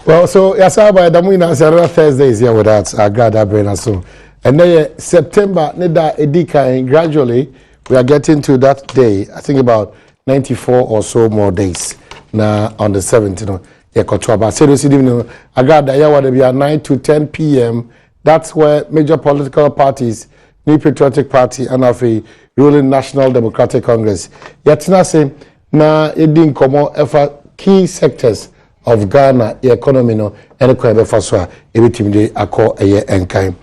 Well, so yes, another Thursday is here with us. Agradaa brain so, and then September, gradually we are getting to that day. I think about 94 or so more days. Now on the 17th, Agradaa, be at 9 to 10 p.m. That's where major political parties, New Patriotic Party, and the ruling National Democratic Congress, yatina say na edin komo efa key sectors of Ghana economy no ene kwa be fa so a ebitimde akọ eye enkan.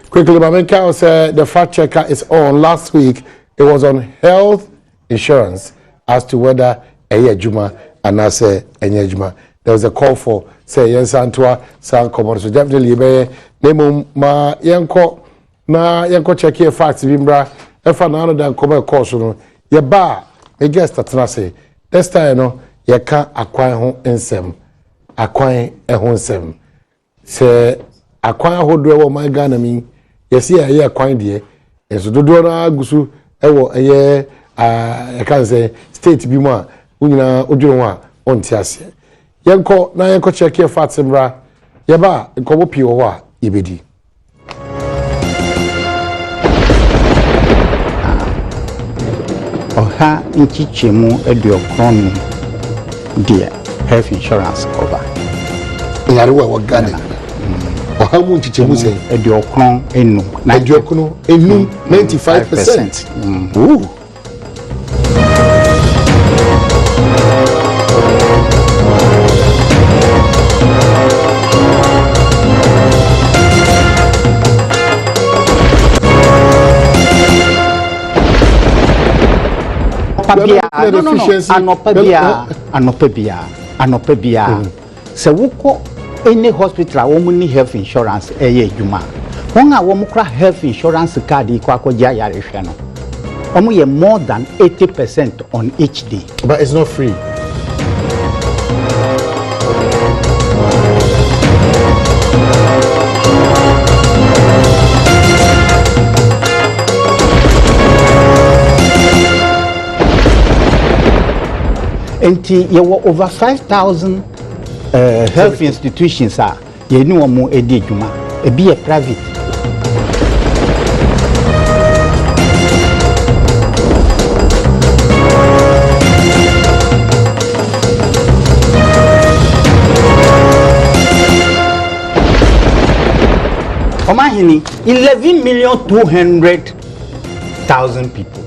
Quickly, Mamenka said the fact checker is on. Last week it was on health insurance as to whether eye juma and I say enye juma. There was a call for say yensantua san komo, so definitely be nemu ma yenko check here facts bimbra efa na no dan komo course no ye ba me guest atena say this time no ye ka akwan ho ensem akwan ho nsem se akwan hodo e wo man Ghana mi ye see ye akwan de enso dodo na agusu e wo ye e kan say state bi mu a unyina odwiro ho a onti ase yenko na yenko check here facts bimbra ye ba nkomo pie ho a yebedi Oha nchichemu ediokron dia health insurance cover. Yare wa Ghana. Oha mu nchichemu say ediokron enu. Ediokron enu 95%. Ooh. Anopabia. So wuko any hospital woman health insurance eye juma. Won a woman health insurance card ikwa yare hwe no. Omo ye more than 80% on each day. But it's not free. And you were over 5,000 health institutions are you know more a juma a be a private. Omahini 11,200,000 people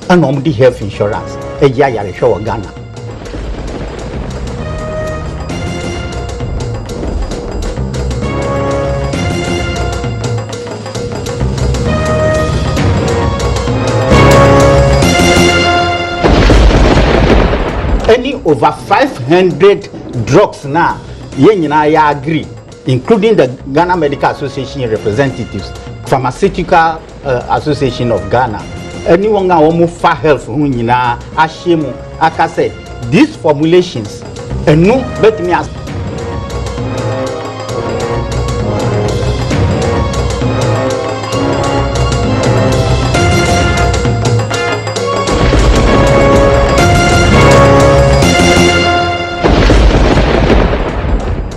and on the health insurance a year show Ghana. Any over 500 drugs now, I agree, including the Ghana Medical Association representatives, Pharmaceutical Association of Ghana. Anyone who for health, Ashemu, Aka said, these formulations, and no, let me ask.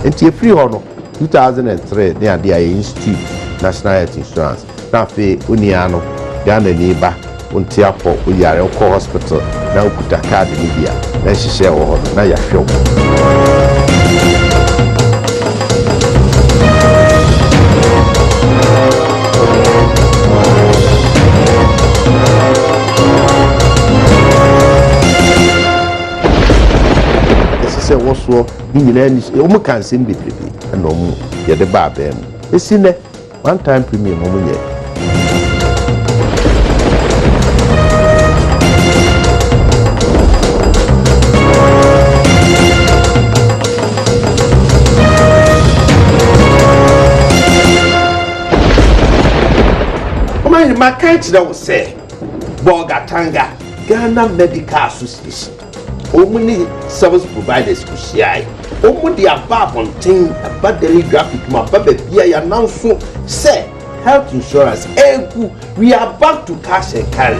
It's a free honor 2003 near the Institute National Health Insurance. Now, Uniano, Ghana neighbor, Untiapo, Uyare, Hospital, now put a card in India. Then she share all now your show. Say what's wrong? You can sing baby, and no more. You're the bar, Ben. It's in there. One time premium, woman. My kind will say, Bogatanga, Ghana Medical Association. Only service providers could see. Only the above on thing about the graphic, my baby, I announce say health insurance. We are back to cash and carry.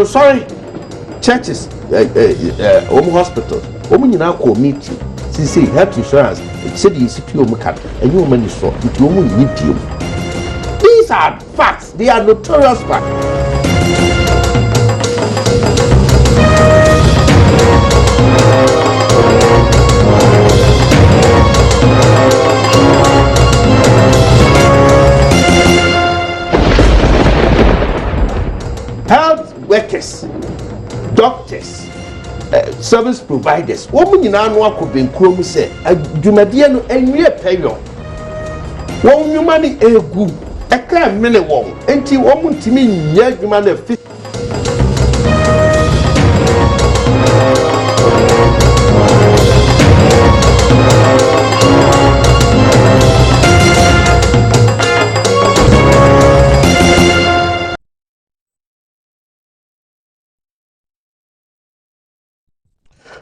sorry churches hospitals nyina committee see health insurance said the CPO can and you money so it you need you. These are facts, they are notorious facts. Health workers, doctors, service providers, woman in annual could be in say, Jumadiano and near payo. One new money a good, a crime minimum, and tea woman to me, yet you man a fit.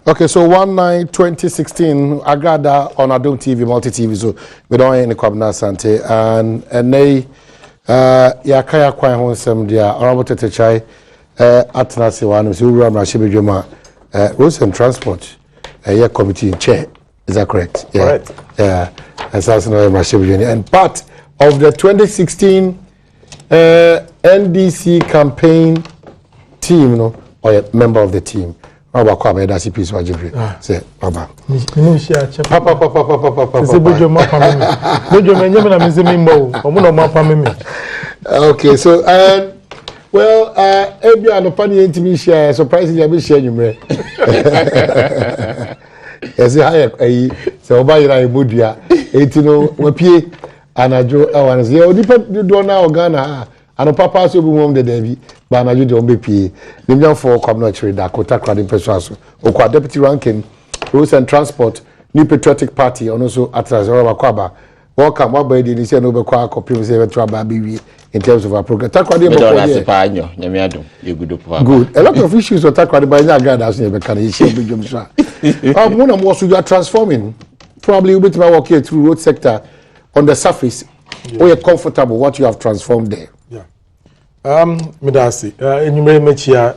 Okay, so 1/9/2016, Agradaa on Adom TV, multi-TV, so we don't any Kwabna Sante, and they, Yakaya Kwan Honsem, dia, Honorable Tetechai, Atnasi one, so we run Rashibijuma, Roads and Transport, a committee chair, is that correct? Yeah. Correct. Yeah, as I know, Rashibijuni, and part of the 2016 NDC campaign team, you know, or a member of the team. Baba kwa ba da CP so ajibre say baba no share papa say bojo ma pa me bojo me nyem na me say me mbo omo no ma pa me. Okay, so well ebi anopa ni intimi share surprisingly I be share nyumre yes hi say oba yira ebodua etino wapie anajo awan say odipa do na ogana anopa pa so bi mom de dabi ba anajo de ombe pie nimnya for kwamno chiri da kota kwade peso aso okwa deputy ranking roads and transport new patriotic party and also atrazora makwaba welcome wabedi ni say no be kwa copy say betra ba bi in terms of our program takwade mo ko good a lot of issues with takwade ba nya Agradaa so be kan issue be jom so one of more so you are transforming probably with my work here through road sector on the surface or you're comfortable what you have transformed there. Midasi, enyumere mechia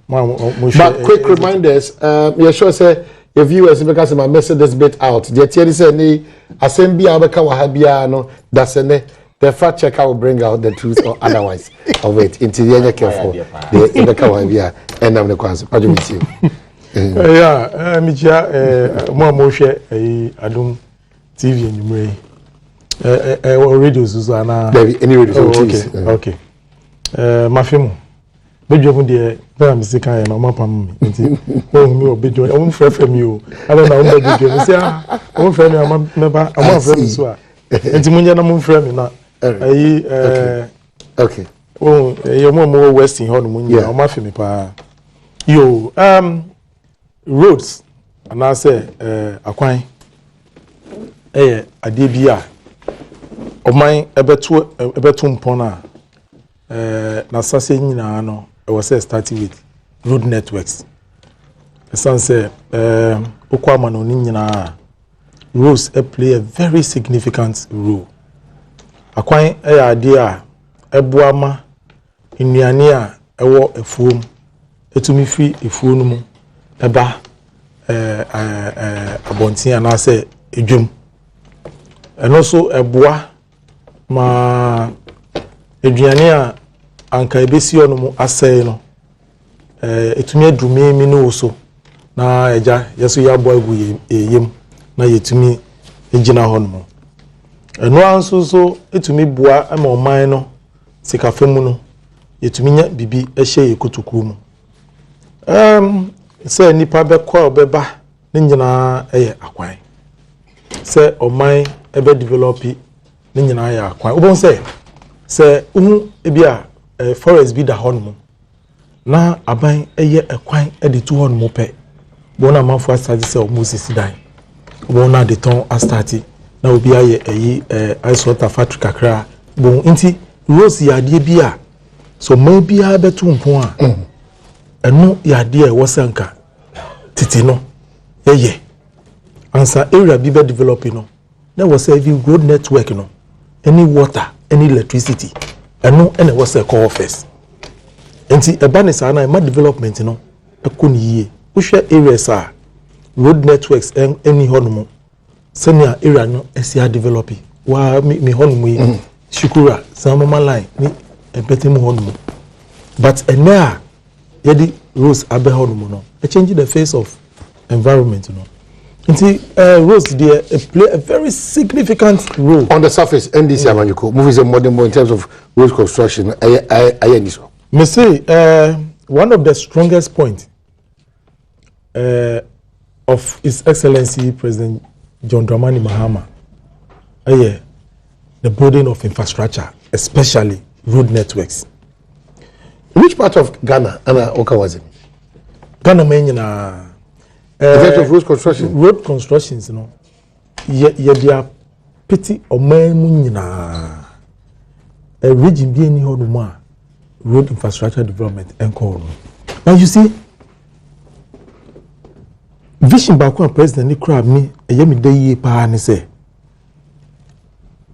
but quick reminders, you sure say your viewers because my message bit out. The theory say ni assembly abeka wahabia no that's the fact checker will bring out the truth or otherwise of it. Into the other careful. The abeka wahabia and I'm the cause. What do you see? Yeah, mechia mo hwe Adom TV enyumere radio Susanna. Any radio okay. Mafemu bejo de na me sika ya na mapam me nti o mi obejo o mu frefre mi o ala na o bejo me say o mu frefre mi ama meba ama frefre so a nti munye na mu frefre mi na ayi okay o ye mo western ho no munye o ma fe mi pa yo roads ana say akwan ade bia o man ebetu mpona na sase nyina no I was starting with road networks. Say okwama no nyina roads play a very significant role. Akwan ade a eboama nnuane a ewo efuom etumi fi efuo no mu eba abontin ana say edwum eno so eboa ma eduane a anka ebesi ono mu asai no etumi adumi mi no so na eja yeso ya bo agu yem na yetumi ejina ho no eno anso so etumi bua ama oman no sikafemu no yetumi nya bibi ehye yekotoku mu se nipa be kwa obeba ne nyina eye akwan se oman ebe develop ne nyina ya akwan obon se ebia forest bi da honmo na aban eye ekwan ede tu honmo pe bona manfo asadi se omosisi dan bona de ton astati na obi aye eyi ice water factory kakra bon nti rose yade bia so ma bia betu mpon a eno yade e wosanka titi no yeye ansa area bi be develop no na was even road network no any water any electricity eno ene was a call first Enti eba ne saa na ma development no ekɔ ne yie. Wo hwɛ areas a road networks any honomo senior area no esia develop wa me honomo yi shukura samama line ni empetemu honomo but ena yedi roads abe honomo no e change the face of environment no nti roads there play a very significant role on the surface. NDC Amanyuko movies a modern in terms of road construction. Me say one of the strongest point of His Excellency President John Dramani Mahama, the building of infrastructure, especially road networks. Which part of Ghana Anna Okawazim? Ghana menyina in terms of road construction. Road constructions, you know, ye pity or menyina a region being here road infrastructure development and call. Now you see. Vision back when President ni crab me yemi dey pa ni say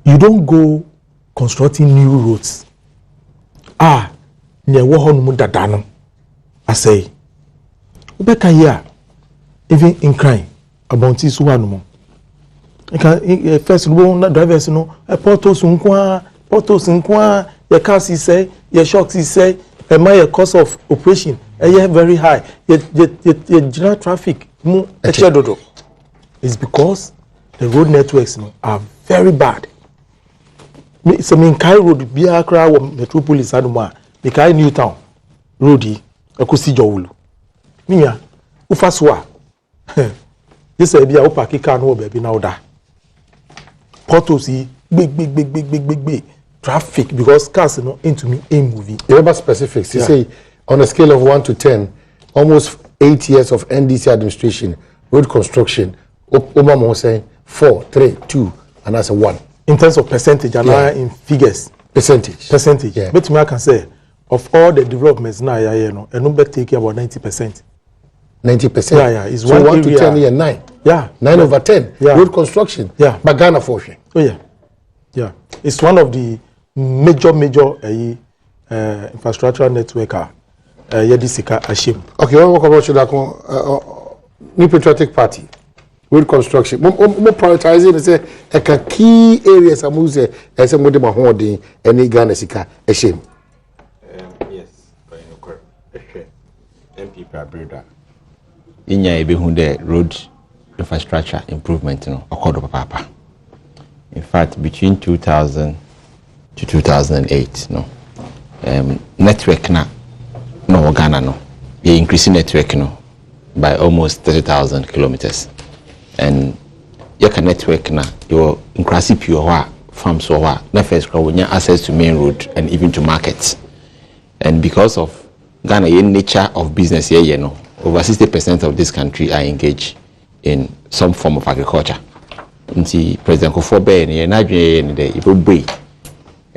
you don't go constructing new roads near wo ho no dada no I say ubeka here even in crime about this one no first no drivers no portos nko your cars say your shocks say my cost of operation very high your general traffic it's because the road networks are very bad. So me Kai road biakra metropolis adoma me Kai New Town road ekosi jowulu miya ufaswa this e bia upaki car no baby na oda portos big traffic because cars into me a movie. Remember specifics. You say on a scale of 1 to 10, almost 8 years of NDC administration, road construction, Obama was saying 4, 3, 2, and that's a 1. In terms of percentage, and in figures. Percentage. Yeah. But I can say, of all the developments now, and number take about 90%. 90%? Yeah. It's so 1 to 10 here, 9. Yeah. 9 over 10. Yeah. Road construction. Yeah. But Ghana fortune. Oh, yeah. Yeah. It's one of the major infrastructural network Yedisika Ashim. Okay, one more about New Patriotic Party. Road construction. More prioritizing is a key areas amuse as a modern holding any Ghana Sika Ashim. Yes, NPP Agradaa. Inya ebehunde road infrastructure improvement okodo papa. In fact, between 2000 to 2008, network no Ghana you increasing network by almost 30,000 kilometers, and your network you increase pure farms so na first when you access to main road and even to markets, and because of Ghana nature of business here over 60% of this country are engaged in some form of agriculture. Nti President Kofobe ni na dwe ni de ibobri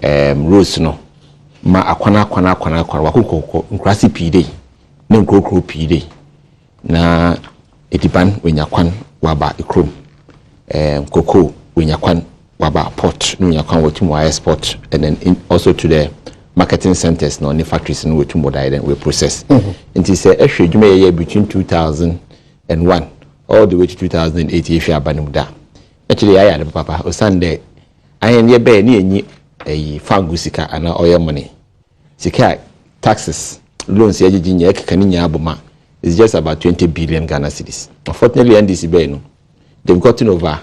roads ma akwana wakoko nkrasi pide na nkrokro pide na ediban wenyakwan waba ikrom koko wenyakwan waba port no nyakwan wotumo export, and then also to the marketing centers no factories no wotumo then we process. Nti say ehwe dwuma ye between 2001 all the way to 2008 if you abanim da. Actually, I had a papa o Sunday. I am near Bay near a fangusika and oil money. Sika taxes, loans, Yajinia, Kaninya Aboma is just about 20 billion Ghana cedis. Unfortunately, NDC Bay, they've gotten over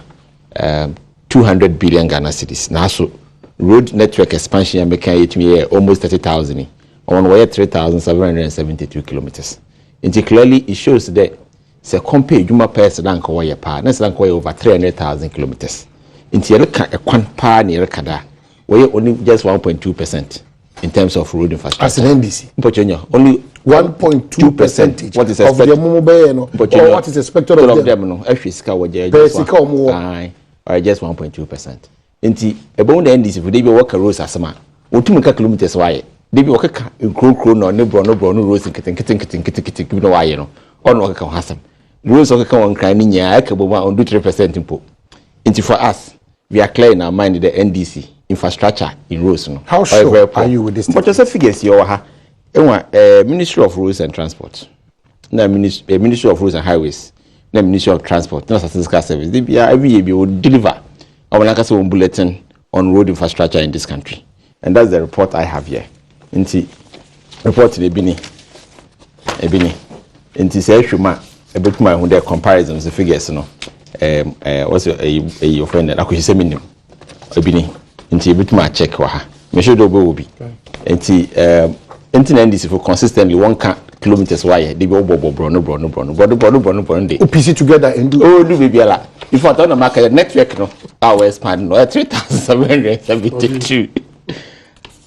200 billion Ghana cedis. Now, so road network expansion and making it almost 30,000 on way 3,772 kilometers. And clearly, it shows that. Se compare juma pairs rank wire pa na rank wire over 300,000 kilometers. Inti yeleka ekwan pa ni rekada we only just 1.2% in terms of road infrastructure. As an NDC. Mpochenya only 1.2% what is of the mumube no or what is expected of them no ehwesika woje just 1.2%. Inti ebon the NDC for dey be work roads asema otumi ka kilometers waye dey be work ka nkro no ne bro no roads nketen no waye no on work ka hasam roads okay come on crying nya ka bo on do 3% impo. Inti for us we are clear in our mind the NDC infrastructure in roads no. How sure are you with this? But just figures you ha Ministry of Roads and Transport. Na Ministry of Roads and Highways. Na Ministry of Transport. Na Statistical Service. They every year we will deliver our bulletin on road infrastructure in this country. And that's the report I have here. Inti report to Ebini. Inti say shuma a bit my who their comparisons the figures no. What's your friend that I could say minim. Ebini. Inti a bit my check wa ha. Me sure do will be. Inti NDC for consistently 1 kilometers wire. They go brono day. OPC together and do. Oh, do baby ala. If I don't market network no, our expand no 3,772.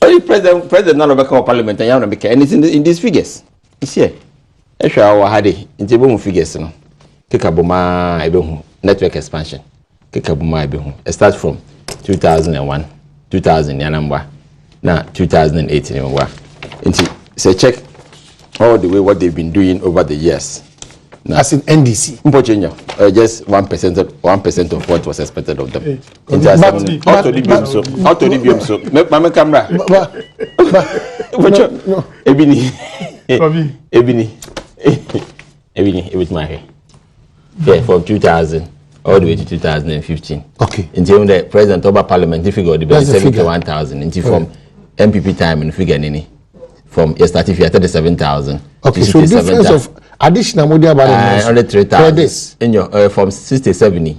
Only president none of the parliament and you make anything in these figures. It's here. Extra our had it in table figures no. Kikabuma ebehu network expansion. Kikabuma ebehu. It starts from 2001, 2000 number. Now 2018 number. So check all the way what they've been doing over the years. Now, as in NDC. Just 1% of what was expected of them. Mama camera. Ebini, with my hair. Yeah, from 2000 all the way to 2015. Okay. Until the president of Parliament, if you go to 71,000, until from NPP time and figure any. From yesterday, 37,000. Okay, so difference of additional media balance. 103,000. In your from 60-70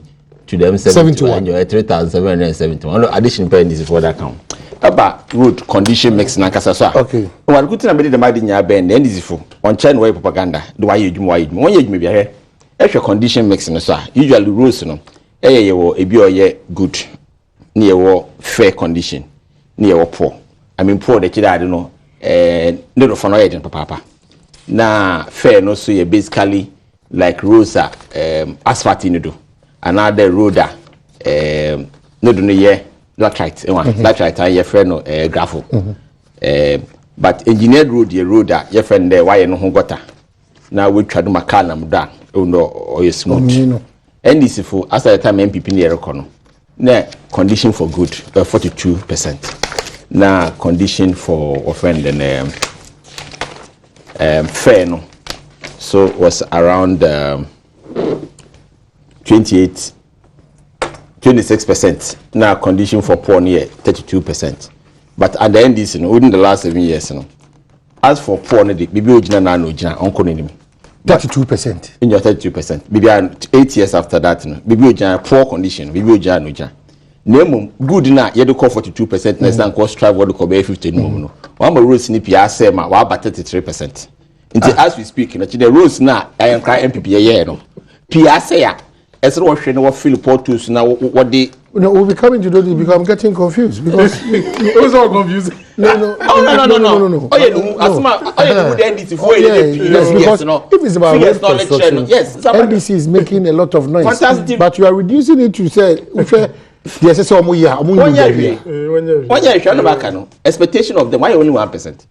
to them 71. You're 3,771. Additional pennies for that count. About road condition makes Nakasa. Okay. Well, good thing about the Madinia band, and this is for on China way propaganda. Do I use why? 1 year maybe here. Extra condition makes no sir. Usually roads no. A good. Near fair condition. Near poor. I mean poor the kid I don't know. Little for no agent papa. Na fair no so you basically like roads are asphalt in do. Another road no do no ye latrite latrite and your friend no gravel. But engineered road your road your friend there why you no gutter. Now we try to makanam down or you smooth. NDC for as the time NPP near econo. Na condition for good 42%. Na condition for offend and fair no, so was around 26%. Now condition for poor near 32%. But at the end this within the last 7 years as for poor the bibi ojina na no ojina onko ni 32%. In your 32%. Bibi 8 years after that bibi ojina poor condition bibi ojina no ojina. Name good na you call 42% next time cost strive what call 50 no. One more roads ni pia say ma wa 33%. Until as we speak the roads na I am cry MPP ye no. Pia say ya esro wo hwe no wo feel portus na what they we'll be coming to do this because I'm getting confused because it was all confusing. No. Oh yeah, no. Asma, the NDC for yes, because if it's about road construction, yes, NDC is making a lot of noise. Fantastic. But you are reducing it to say the SSO omo year. 1 year, expectation of them why only 1%.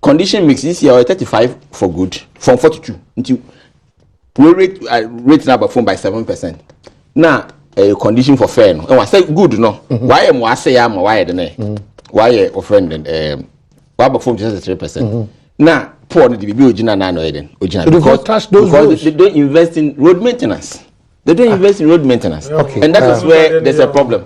Condition mix this year 35 for good from 42 until we rate number phone by 7%. Now a condition for fair no. And I say good no. Why am I say am why the why offend and why perform just 3%. Now poor the bibi ojina na no eden. Ojina because they don't invest in road maintenance. They don't invest in road maintenance. Okay. And that is where there's a problem.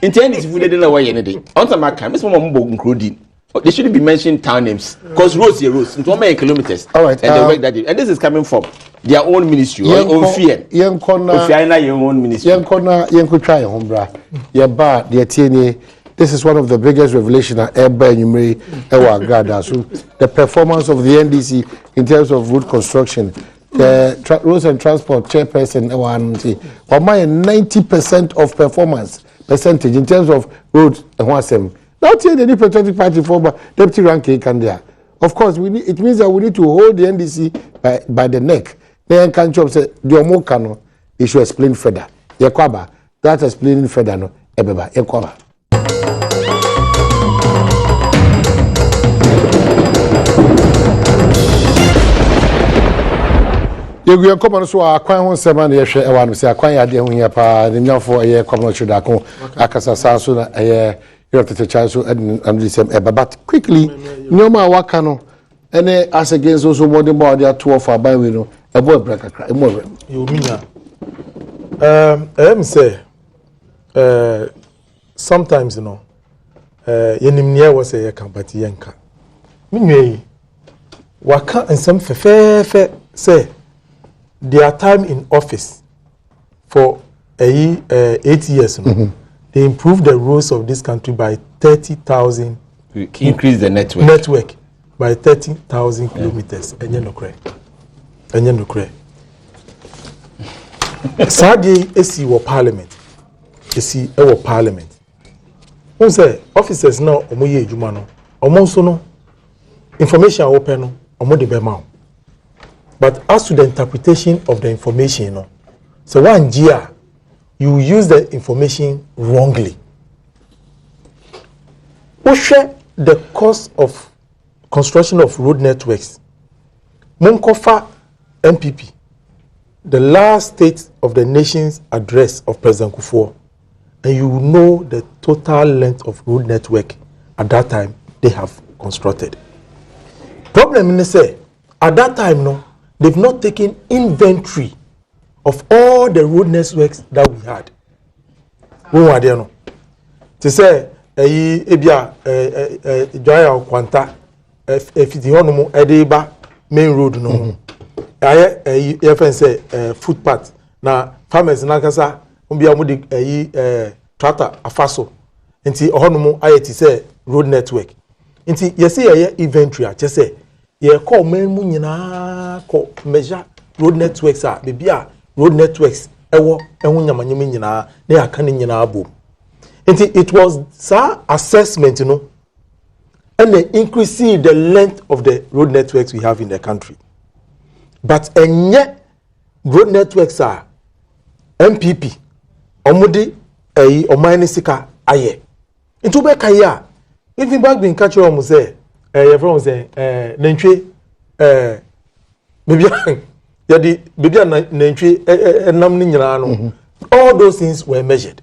Intend is food no way anything. On some account, Miss Mama including they shouldn't be mentioning town names because roads are roads. Into 1 million kilometers. All right. And they work that day. And this is coming from their own ministry, or own fear. Young corner, your own ministry. Young corner, young could try home, bra. Yeah, but the TNA. This is one of the biggest revelations ever in Agradaa. So the performance of the NDC in terms of road construction, the roads and transport chairperson, 90% of performance percentage in terms of roads and one. Now, the New Patriotic Party for deputy ranking can there. Of course, it means that we need to hold the NDC by the neck. Then can job say the Omokano, they should explain further. Yakwaba, that's explaining further no. Ebeba, Yakwaba. You come on so akwan ho sema na yehwe ewa no se akwan ya de ho hia pa ne nyafo eye come no chida ko akasa sa so na eye you have to try so and the same but quickly nyoma waka no ene as against also more than body at 2 for by we no e boy break akra e more you mean say sometimes you know yenimnia was say can but yenka minwe waka ensem fefefe say their time in office for 8 years they improved the roads of this country by 30,000 increase the network by 30,000 kilometers enye nokre Sadi esi wo parliament esi e wo parliament won say officers now omoye adwuma no omo so no information open no omo de be ma but as to the interpretation of the information no so one year you use the information wrongly what share the cost of construction of road networks Monkofa NPP the last state of the nation's address of President Kufuor, and you know the total length of road network at that time they have constructed. Problem is say at that time no, they've not taken inventory of all the road networks that we had. We were there no. To say ebia Joya Kwanta efiti hono edeba main road no. Aye say footpath na farmers na kasa ombia mo de tractor afaso nti ohono aye ti say road network nti yesi ye inventory a che say ye call men mu nyina ko measure road networks a bebia road networks ewo ehun nyamanyem nyina na aka ne nyina abom nti it was assessment you know and increasing the length of the road networks we have in the country. But enye road networks are NPP omudi omani sika aye into be kaya even back bin catch you say from say nantwe baby yadi baby nantwe enam ni nyina no all those things were measured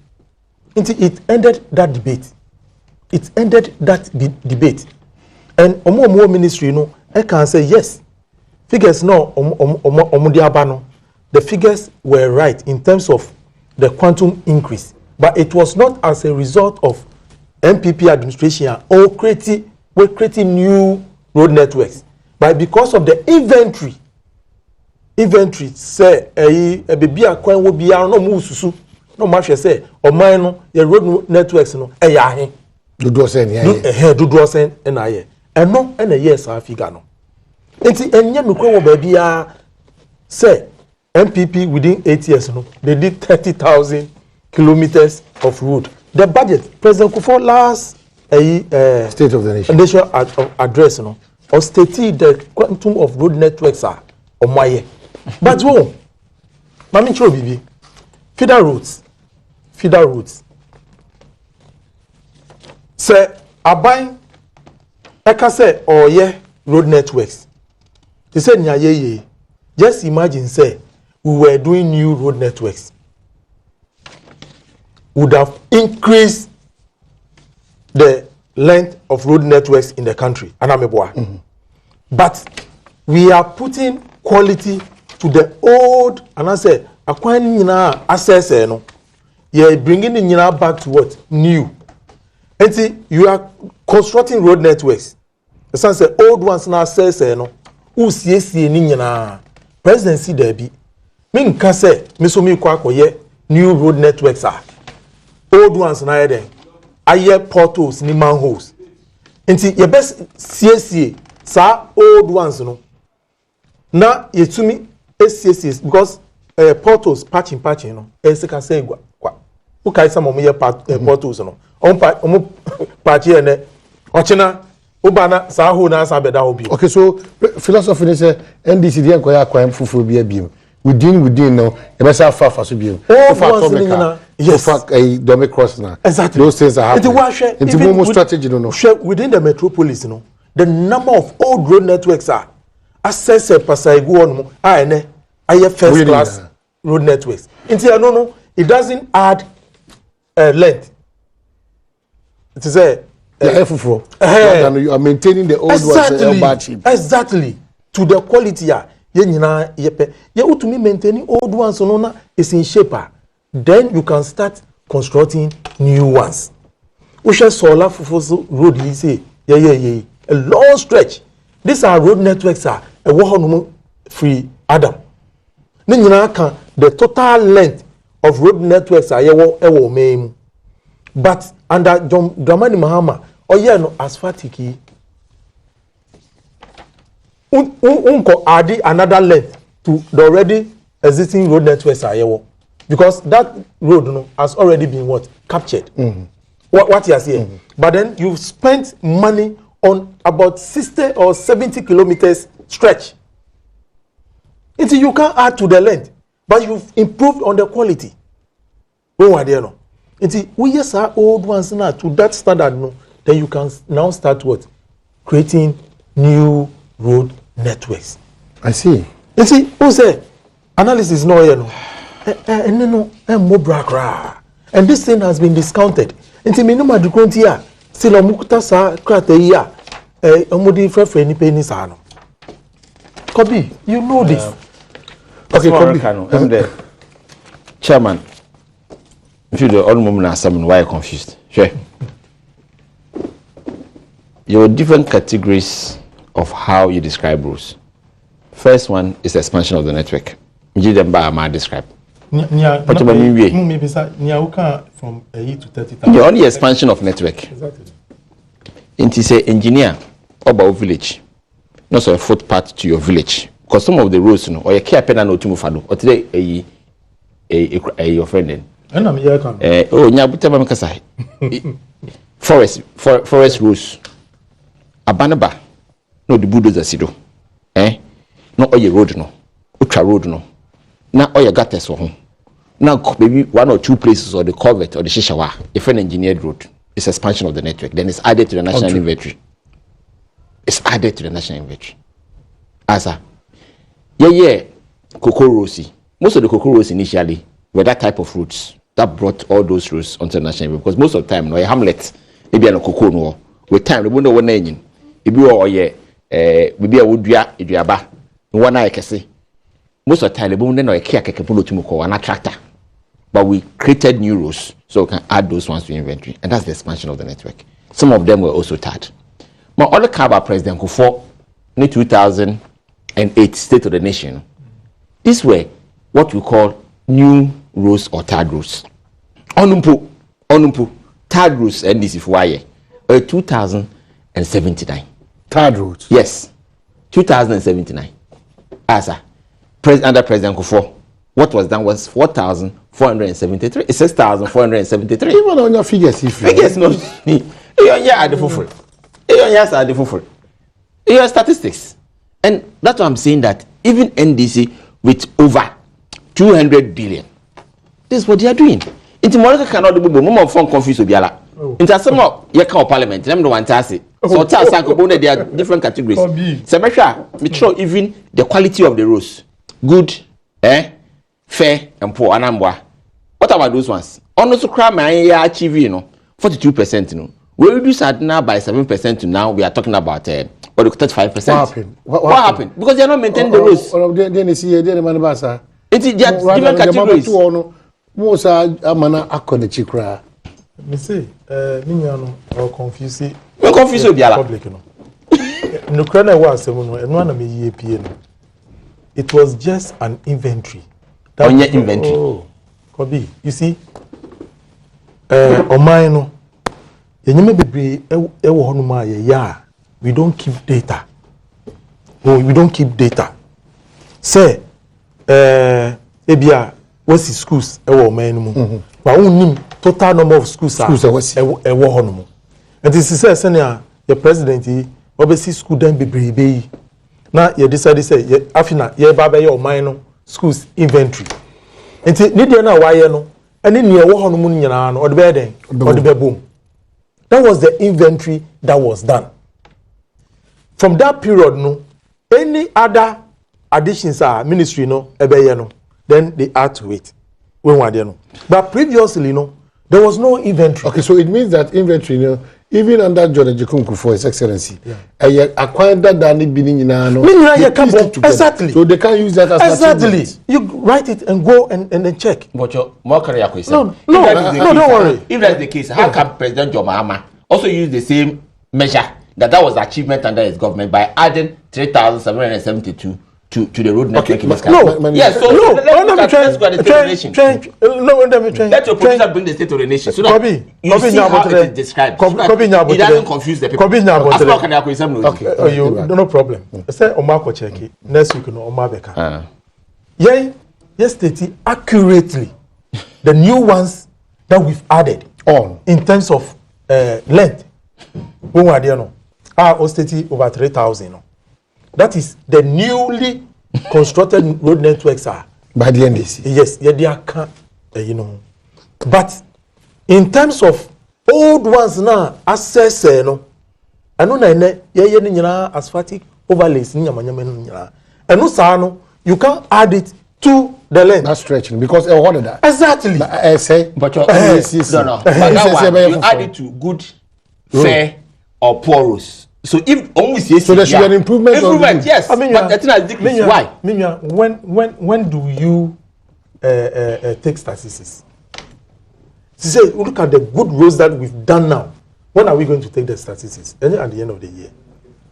until it ended that debate and omo ministry no I can say yes figures no omudiabano the figures were right in terms of the quantum increase but it was not as a result of NPP administration or creating new road networks but because of the inventory say baby akwan wo bia no mu susu no ma hwe say oman no your road networks no ya ahe dodo sen ya dodo sen na ye eno na yes a figure no enti enye mekwa wo ba bia say NPP within 8 years no they did 30,000 kilometers of road. The budget President Kufuor last State of the Nation national address no or stated the quantum of road networks are omaye but wo mami cho bibi feeder roads say aban eka say oye road networks they said nya ye just imagine say we were doing new road networks would have increased the length of road networks in the country but we are putting quality to the old and I say akwan nyina access no you bringing nyina back to what new and you are constructing road networks the sense say old ones na access no who see ni nyina presidency there be mean can say me so me kwa akoye new road networks are old ones na here aye portals ni manholes nti ye best CSA sa old ones no na yetumi SCS because portals patching no ese ka say gwa who kai some of ye portals no on patch here ne ochina ubana sa ho na sa beda obi. Okay, so philosophy is NDC dey enquire kwam fufu bi abiem within no e be say afa so biem yes a domi cross na exactly those things are happening into more strategy no within the metropolis no the number of old road networks are access pasaigu on ene aye first class road networks into no it doesn't add length it is a you are maintaining the old ones. Exactly. To the quality you maintaining old ones so is in shape. Then you can start constructing new ones. We shall solar for road he say a long stretch. These are road networks a free Adom. The total length of road networks are but under Dramani Mahama no asphaltic add another length to the already existing road networks are because that road has already been captured. What you are saying. But then you've spent money on about 60 or 70 kilometers stretch. Until you can't add to the length, but you've improved on the quality. Until we yes are old ones now to that standard, then you can now start creating new road networks. I see. You see, who say analysis no and this thing has been discounted. Until minimum adukronti here, still omukuta sa krate here, omudi for any penny sano. Kobi, you know this. Okay, Kobi, I'm the chairman. If you do all moment assembly, why are you confused? Sure. There are different categories of how you describe rules. First one is the expansion of the network. You them by my describe. Maybe from 8 to 30,000. The only expansion of network. Exactly. It is an engineer about village, not so a footpath to your village. Because some of the roads, or a care pen and no to move or today your friend. And I'm here. Forest roads. Abanaba, no the bulldozer sido. No oye road no, ultra road no. Now oye gutters for home. Now maybe 1 or 2 places or the culvert or the shishawa, if an engineered road, it's expansion of the network. Then it's added to the national inventory. It's added to the national inventory. Asa, cocoa rosy. Most of the cocoa roads initially were that type of routes that brought all those roads onto the national inventory. Because most of the time, no a hamlet, maybe a cocoa no. With time, we won't know what name. If you are maybe a wood idiaba, one I can say. Most of the time, we won't know a care to an attractor. But we created new rules so we can add those ones to inventory. And that's the expansion of the network. Some of them were also tied. But all the Kaba President Kufo in 2008 State of the Nation, these were what we call new rules or third rules. Onumpu, third rules NDC for 2079. Third rules? Yes. 2079. Asa. Under President Kufo, what was done was 4,473. It's 6,473. Even on your figures, figures no. Are the full. Are the full. Your statistics. And that's why I'm saying that even NDC with over 200 billion, this is what they are doing. Into Morocco cannot do more fun confused with Biala. Into some of your parliament, them the one task. So they are different categories. So even the quality of the roads, good, fair and poor. What about those ones? Also, crime achieve 42%. We reduced that now by 7% to now we are talking about 35%. What happened? Because they are not maintaining the roads. It's different categories. Me say, Minyano or confuse. We confuse you, public. No crana was and one of me it was just an inventory. On your inventory. Oh, Kobi, you see, on mine, you may be we don't keep data. No, we don't keep data. Say, Ebia, what's the schools? But only total number of schools are and this is the president obviously school then be now you decide to say afina ye baba your minor schools inventory and need na why no and then near wo no nyina no or the bed or the boom. That was the inventory that was done. From that period no any other additions are ministry no ebe no then they add to it when we no but previously no There was no inventory. Okay, so it means that inventory, you know, even under Jordan Jekunku for His Excellency, acquired that exactly. So they can't use that as exactly. You write it and go and then check. But your more career question. No, don't worry. If that's the case, how can President John Mahama also use the same measure that was achievement under his government by adding 3,772 to the road network? Let's go at the state nation. Let your producer bring the state to the nation so that you see how it is described. It doesn't confuse the people. Okay, no problem. Say Omako check next week no Omabeka. Yes, state accurately the new ones that we've added on in terms of length. When we are there, our state over 3,000. That is the newly constructed road networks are by the NDC. Yes, they are you know. But in terms of old ones now, access no. I know na asphaltic overlays ni nyama. And no sano, you can add it to the length. That's stretching because I wanted that. Exactly. I say, but no. But that one, you add it to good, fair, or poor roads. So if almost yes, so there should be an improvement. Improvement, yes. I mean, but the thing is, why? When do you take statistics? Say, look at the good roads that we've done now. When are we going to take the statistics? And at the end of the year,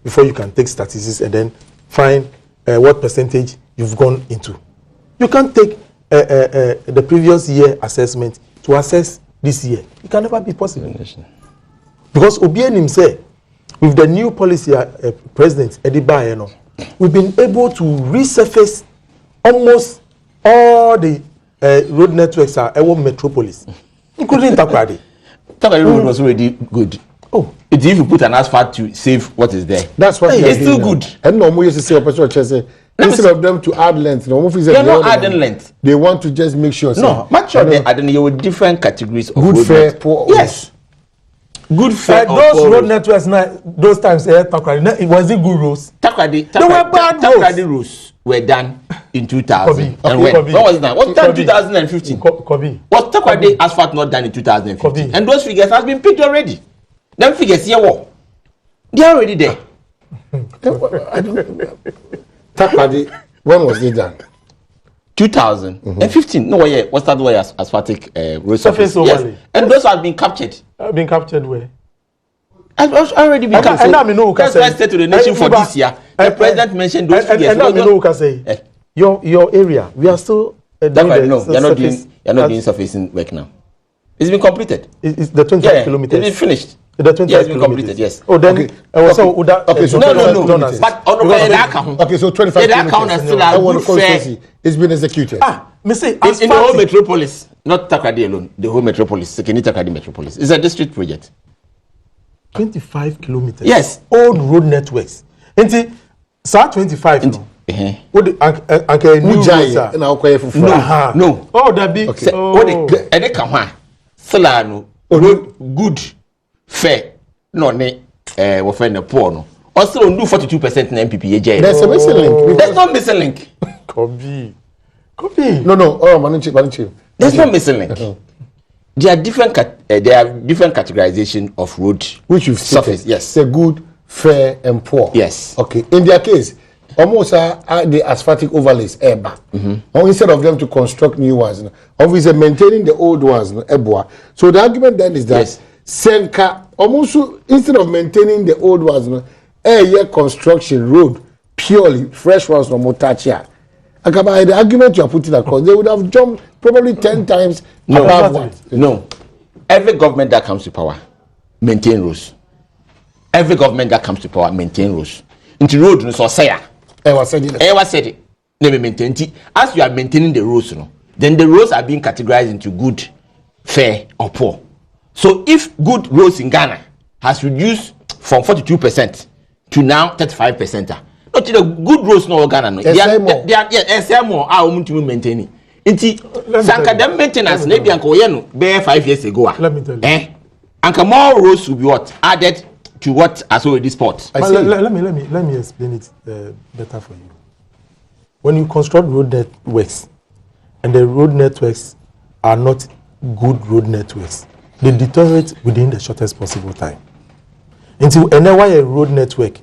before you can take statistics and then find what percentage you've gone into. You can't take the previous year assessment to assess this year. It can never be possible. Because Obianim himself, with the new policy, President Eddie Bayeno, we've been able to resurface almost all the road networks are our metropolis, including Takoradi. Takoradi road was already good. Oh, it's if you put an asphalt to save what is there. That's what it's still good. And no more used to say instead of them to add length, no more they're not adding length. They want to just make sure. No, much of them adding you with different categories of good, road fair, network. poor. Yes. Good fair. Those road networks now, those times, it was it good roads? Takoradi roads were done in 2000. And when was it done? Was done in 2015? Was Takoradi asphalt not done in 2015? And those figures has been picked already. Them figures here, what? They are already there. Takoradi, when was it done? 2015. No way. What's that way? Asphaltic road surface. Yes. And those have been captured. Been captured where? I've already been captured. And I know that's why I said to the nation for this year. The president mentioned those figures. And I know who can say your area. We are still doing no, you're not doing surfacing work now. It's been completed. It's the 25 kilometers. It's been finished. The 25 it's been completed. Yes. Oh, then no. But okay, so 25 kilometers. It's been executed. Me say in the whole metropolis, not Takoradi alone. The whole metropolis, Sekeni Takoradi metropolis. It's a district project. 25 kilometers. Yes. Old road networks. Enti, sa 25 no. What the new roads are? No. Oh, that big. Okay. What the Edekama, Solano, good, fair, no, we find the poor no. Also, do 42% in NPP. There's a missing link. There's no missing link. Could be. No. Oh, Manichi. There's no missing link. There are different categorization of road which you've surface. Yes. They're good, fair, and poor. Yes. Okay. In their case, almost the asphaltic overlays or instead of them to construct new ones, obviously maintaining the old ones, So the argument then is that Senka almost instead of maintaining the old ones, construction road purely fresh ones no Motachia. The argument you are putting across, they would have jumped probably 10 times above what? No. Every government that comes to power maintain rules. Every government that comes to power maintain rules. Into road no so say said it. Never maintain it. As you are maintaining the rules, then the roads are being categorized into good, fair, or poor. So if good roads in Ghana has reduced from 42% to now 35%. Not the good roads no Ghana no. They are more to maintaining. Inti sanka them maintenance na bia nko ye no be 5 years ago. Let me tell you. Anka more roads will be what added to what has already spot. Let me explain it better for you. When you construct road networks and the road networks are not good road networks, they deteriorate within the shortest possible time. Until a road network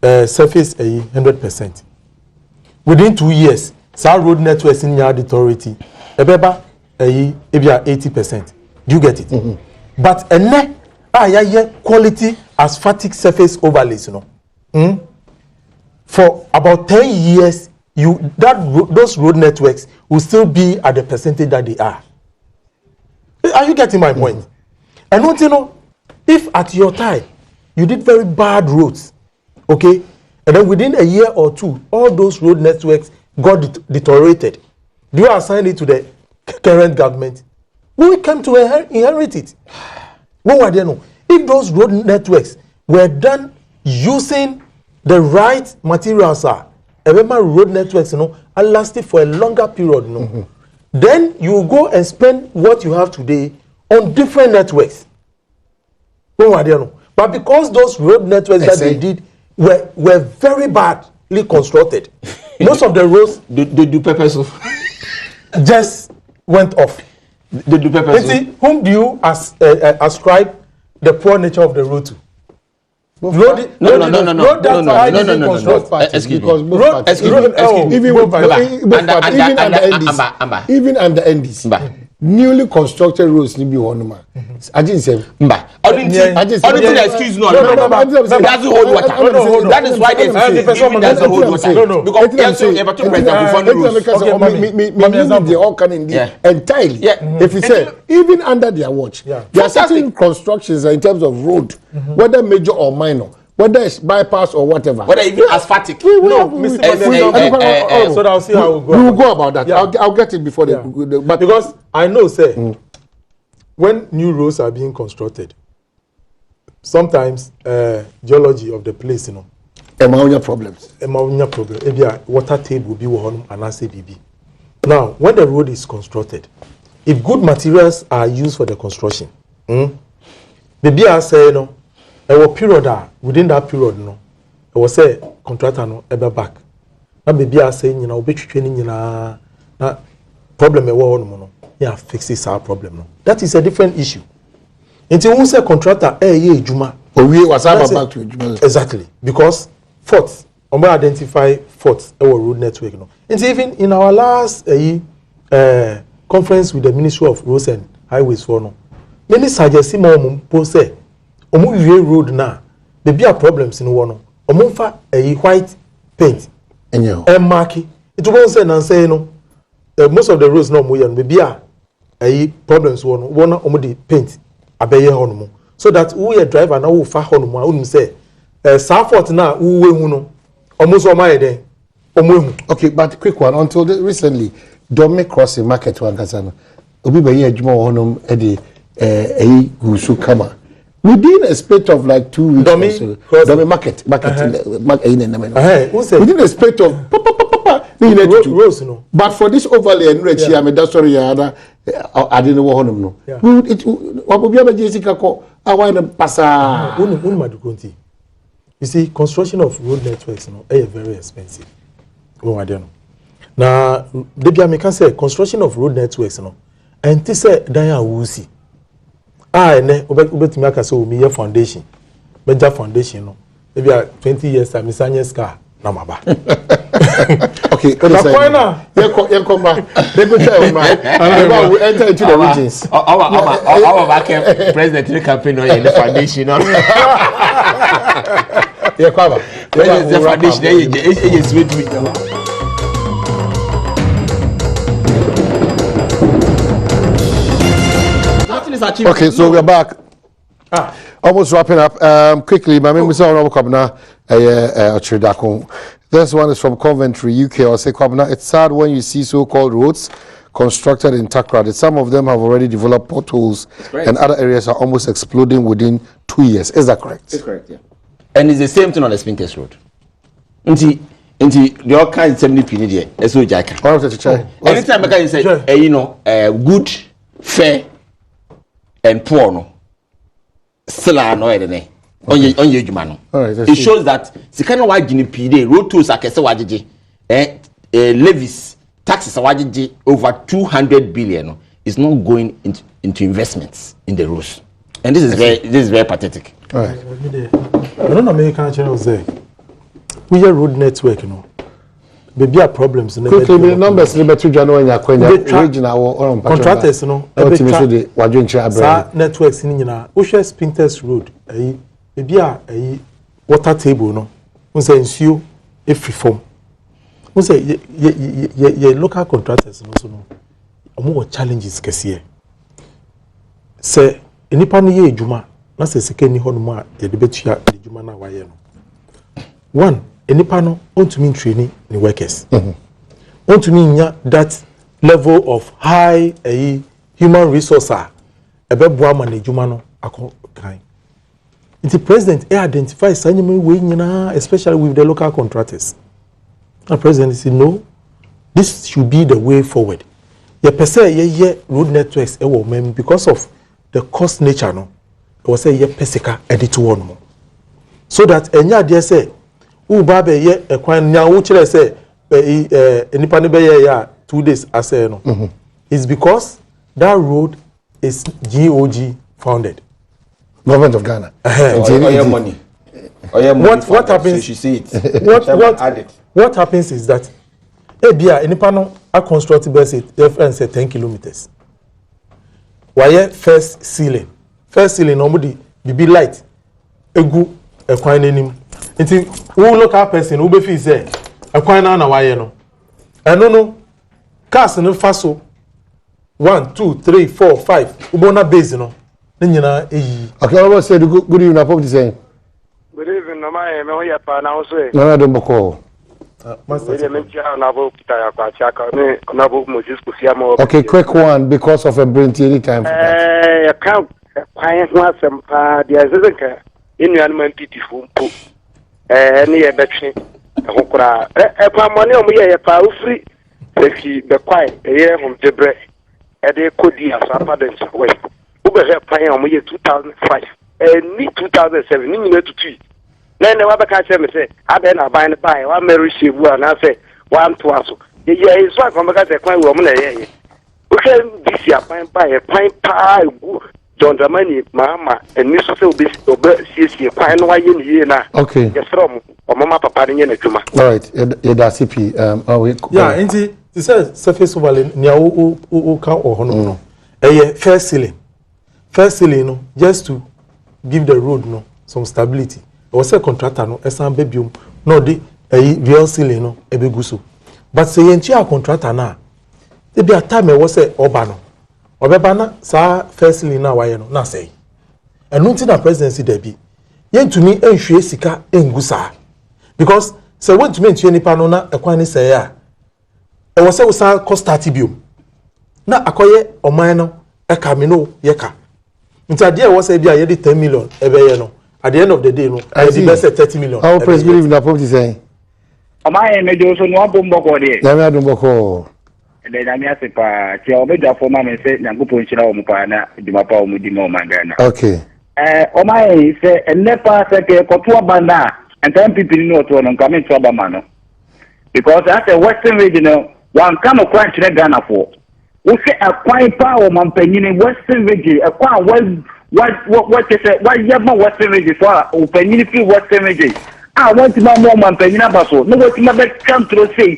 surface 100%. Within 2 years, some road networks in your deteriorate. Ebeba 80%. Do you get it? Mm-hmm. But quality asphaltic surface overlays, you know. For about 10 years, those road networks will still be at the percentage that they are. Are you getting my point? And don't you know, if at your time you did very bad roads, okay, and then within a year or two, all those road networks got deteriorated, do you assign it to the current government? We came to inherit it. What were they know? If those road networks were done using the right materials, remember road networks, you know, are lasting for a longer period, you know. Mm-hmm. Then you go and spend what you have today on different networks. But because those road networks that they did were very badly constructed, most of the roads they do purpose just went off. They do purpose. Whom do you ascribe the poor nature of the road to? No. Even under NDC, newly constructed roads need be one man. I didn't say. I didn't excuse no. That's the hold water. That is why they say that's the hold water. Because they all can indeed entirely. If you say even under their watch, there are certain constructions in terms of road, whether major or minor, whether it's bypass or whatever, whether even asphaltic. So I'll see how we will go about that. I'll get it before but because I know, say, when new roads are being constructed, sometimes geology of the place, you know, ammonia problems. Maybe a water table will be one and I say BB. Now, when the road is constructed, if good materials are used for the construction, maybe I say, you know, a period within that period, you know, I was say contractor no ever back. Now maybe I say, you know, be training, you know, problem no. Yeah, fixes our problem. No. That is a different issue. Until we say contractor, Juma. We was back to Juma. Exactly. Because faults, we identify faults our road network. No. And even in our last conference with the Ministry of Roads and Highways for no, many suggest say, road now, maybe a problems in one. A white paint. And marking. It won't say and say no. Most of the roads no more maybe problems one the paint abeye hono so that we a driver na wo fa hono ma wonu say Southport na wo hu no omuso my den omu. Okay, but quick one until recently Dome crossing market one kasano obi be ye adwuma hono e de gusu kama within a space of like 2 weeks. Dome market within a space of Rose, no. But for this overlay and rich, I mean that's sorry, I didn't know what no. What would be a Jessica call? I want to pass. You see, construction of road networks, is very expensive. Oh, I don't know. Now, the can say construction of road networks, and this say Daya Wusi. Ubet so me foundation, major foundation, maybe 20 years time, Miss car. Namaba. Okay, come back. They go tell me. We enter into the regions. Our back president campaign in the foundation. Yeah, come the foundation. It is with me. Okay, so we're back. Almost wrapping up. Quickly, my name is Honorable Kwabena Ochridakun. This one is from Coventry, UK. I'll say, Kwabena, it's sad when you see so-called roads constructed in Takrady. Some of them have already developed potholes, and other areas are almost exploding within 2 years. Is that correct? It's correct, yeah. And it's the same thing on the Spinkers Road. Until the all kinds of 70 penny there, that's what I can. Anytime I can say, good, fair, and poor, no. Still are no any on your jumano. It shows that the kind of wide GNP road tools are kese wajiji levies taxes are wajiji over 200 billion is not going into investments in the roads. And this is very pathetic. All right. I don't know American channel say we are road network, you know. Maybe are problems. Quickly, the numbers in the two January regional or contractors, you know. Networks in Nina. Usha Spinters Road. Maybe a water table, no. We say ensure if reform. We say ye local contractors, also no. More challenges kesiye. Say enipa no ye adwuma na se sika ni hono ma ye de betua adwuma na waye no. One, enipa no ontumi training ni workers. Ontumi nya that level of high human resource ebeboa ma na adwuma no akokan. The president identifies sanyeme we nyina, especially with the local contractors. The president said no, this should be the way forward. Ye pese ye road networks e wo mem because of the cost nature no. It was say ye pesika edit one more. So that enya dey say u ba be ye ekwan nya wo kire say enipa ne be ye ya 2 days asay no. It's because that road is GOG founded. Government of Ghana. Money. What happens? So you see it. What happens is that ebia enipa no a construct base reference 10 kilometers. Why first ceiling nobody be light egu ekwan nanim. Nti wo local person wo be feel say ekwan na why no. Eno no cars no fa so 1 2 3 4 5 ubona base no. Okay, I was saying good evening, Pop saying. Good evening, no my me hoya pa na so. No, I don't boko. Okay, quick one because of a brain any time. Account quiet one some there isn't in your NPP phone. Near betting. Hokra. Money on me a power free. The quiet a year from the bread. A day could be as a father's way. Uber paying on me 2005 and 2007 in to 2. Then the other catch me say, I then I buy the buy one Mary she and I say 1 2 also. Yeah, it's like I'm a quite woman. We can this year buy a pine pie, John Dramani, Mama, and Miss Phil CC, pine wine in here now. Okay, yes, from or Mama Papa in a Juma. All right, that's CP. Yeah, and it says surface over near Uka or Hono. First ceiling, no, just to give the road no some stability. Or say contractor no, esan baby no the real ceiling no ebeguso. But say yentia contractor na, there be a time we say obano, obeba na sa first ceiling na waye no na say. And nothing na presidency there be. Yen to me enhwe sika engusa. Because say when to me enhwe nipa no na ekwan ni say ya. E wo say wo sa cost biom. Na akoye oman no eka me no yeka. Nti there was a be 10 million ebe no. At the end of the day no, I the best 30 million. How praise believe in the Pope saying. My mejo so no bombo ko de. Na me adom boko. De na me asepa ti o mejo for ma me say nyankopon chira o mu pa na dima pa o mu di no mangana. Okay. O my say nepa say ke ko to banda and NPP no to no come to Obama no. Because that's a western region one kind of crunch in Ghana for. We say a quite power man penny western region a quite what is it? Why you have western region for penny western region? I want to know more man penny baso. No what you come to say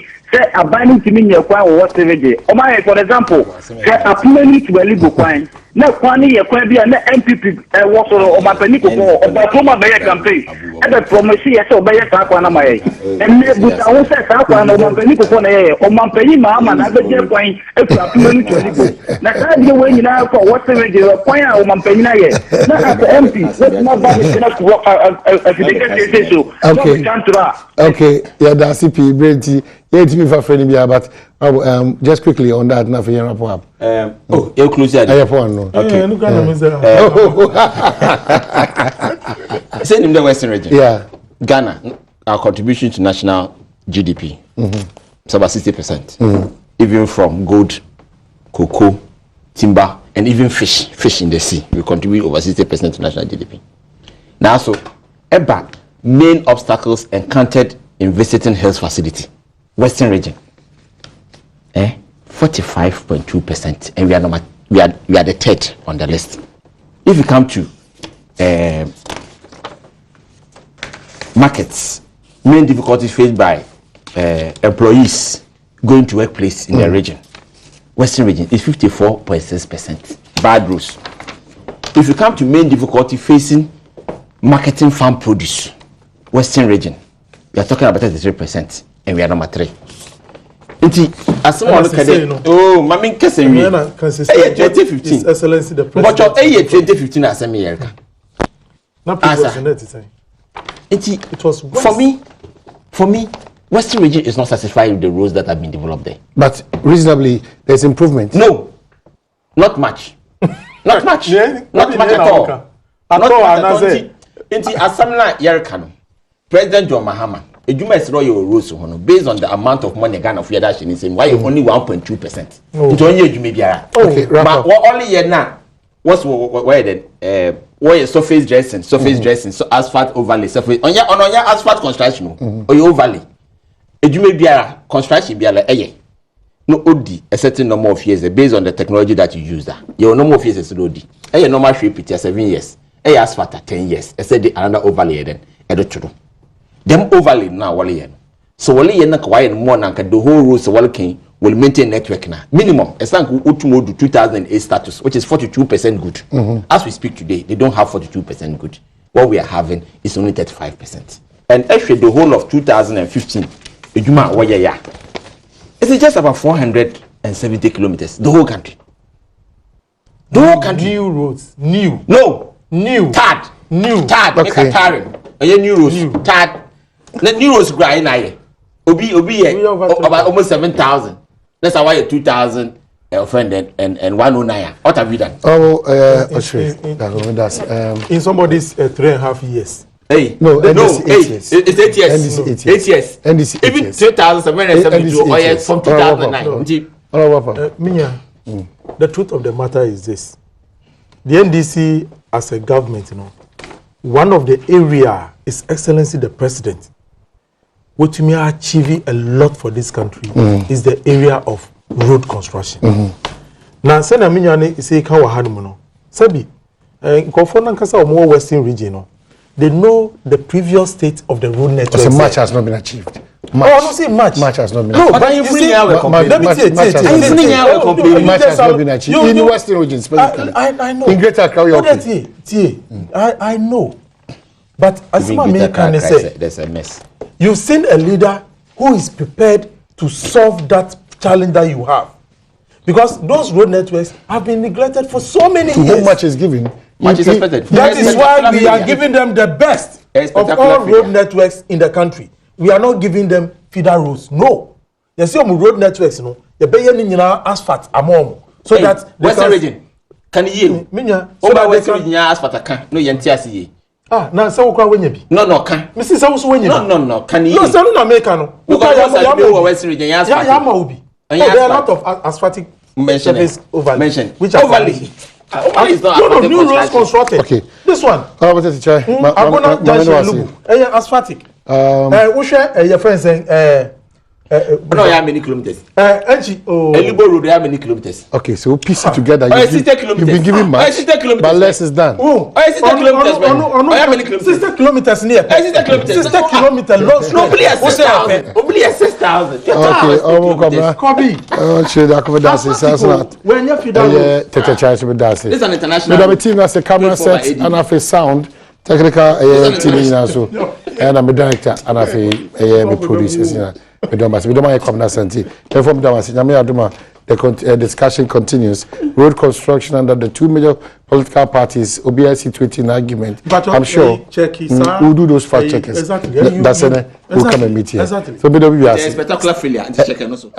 a binding to me quite western region. Oh my, for example, say a penny to a legal coin. No quantity a quite be an NPP was or my penny or Batoma Bay campaign. And the promise yes or by a Sakwana May. And with our Sakwana or my penny or my penny mamma and other year point a penny to a legal. Now you way now for western region or point or my penny. Not as the MP, let's not buy enough work as so. Okay, yeah, that's CP, Brady. Yeah, it's me for friendly, but just quickly on that, nothing wrap up. You close that. I have one. No. Okay. Send him the Western region. Yeah. Ghana, our contribution to national GDP, it's about 60%. Even from gold, cocoa, timber, and even fish in the sea, we contribute over 60% to national GDP. Now, so, EBA, main obstacles encountered in visiting health facility. Western region, 45.2%, and we are number we are the third on the list. If you come to markets, main difficulties faced by employees going to workplace in the region, Western region, is 54.6%. Bad roads. If you come to main difficulty facing marketing farm produce, Western region, we are talking about 33%, and we are number 3. As someone look at it, oh, Mammy Cassin, 2015. Excellency, the But president. your 2015 as a America. It was for me, Western region is not satisfied with the roads that have been developed there. But reasonably, there's improvement. No, not much. Not much. Not much at all. Not much at all. Inti Asamna Yerkano, President John Mahama, a Jumas Royal Rose, based on the amount of money Ghana for Yadash in him, why only 1.2%. It's only you may be. Okay, but what only yet now? What's where then? Where surface dressing, so asphalt overlay, surface on your asphalt construction, or your overlay. A Jume Biara construction Biala, no OD a certain number of years based on the technology that you use. Your number of years is OD. A normal shape 7 years. A asphalt 10 years. I said another overlay then. Them overlay now wali. So wali yen na kwaye more na the whole roads wali will maintain network na minimum. Esanku utumo do 2008 status, which is 42% good. As we speak today, they don't have 42% good. What we are having is only 35%. And actually the whole of 2015, ejuma waya ya. It's just about 470 kilometers. The whole country. The whole country. New roads. New. No. New. Third. New. Third. Okay. Make a tiring. New roads. Third. The new roads grind na Obi about almost 7,000. That's why you 2,000 and 109. What have you done? In somebody's 3.5 years. Hey, No, NDC 8 years. It's 8 years. NDC 8 8 years. NDC 8 Even years. 2,772 or yes, from 2009. Minya, the truth of the matter is this. The NDC as a government, one of the area is Excellency the President, which may achieve a lot for this country is the area of road construction. Now, Sena Minya say Kawa Hanumono. Sabi, Kofona Kasa or more Western region, they know the previous state of the road network. So much has not been achieved. Oh, I don't say much. Much has not been No, achieved. but you see, Much has not been achieved. In Western region, specifically. I know. In Greater Accra, I know. But as Even my can say, there's a mess. you've seen a leader who is prepared to solve that challenge that you have. Because those road networks have been neglected for so many to years. whom much is given. Much is expected. That is why we are giving them the best of all road networks in the country. We are not giving them feeder roads. No. You see, road networks, you pay asphalt among so that Western region can you Minya, so that Western region asphalt can no yentiasi. Now so kwa wenye bi. No can. Mr. Sawu wenye. No can you? No, so no make no. Because Western region asphalt. Yeah, Ubi. There are a lot of asphaltic surface overlay. Which are overlay. Overlay is not no, new roads constructed. Okay. This one. How about it, Chai? Agona Junction Lubu. Asphaltic. We share your friends saying no, how many kilometers? Elibo Road, how many kilometers? Okay, so we'll piece it together. You've been giving much, but less is done. Oh, 60 kilometers. How many kilometers? 60 kilometers near. 60 kilometers. 60 kilometers long. Nobody has 6,000. Nobody has 6,000. Okay, Kobe. Should I cover that? When you feed out. Tete Charles with that. This is an international. We have a team that's a camera set and have a sound technical team also, and I'm a director and have a producers. We don't mind coming as anti. Therefore, the discussion continues. Road construction under the two major political parties, OBIC tweeting argument. But I'm sure we'll do those fact checkers. Exactly. That's it. We'll come and meet here. Exactly. So, there's spectacular failure. Anti-checker also.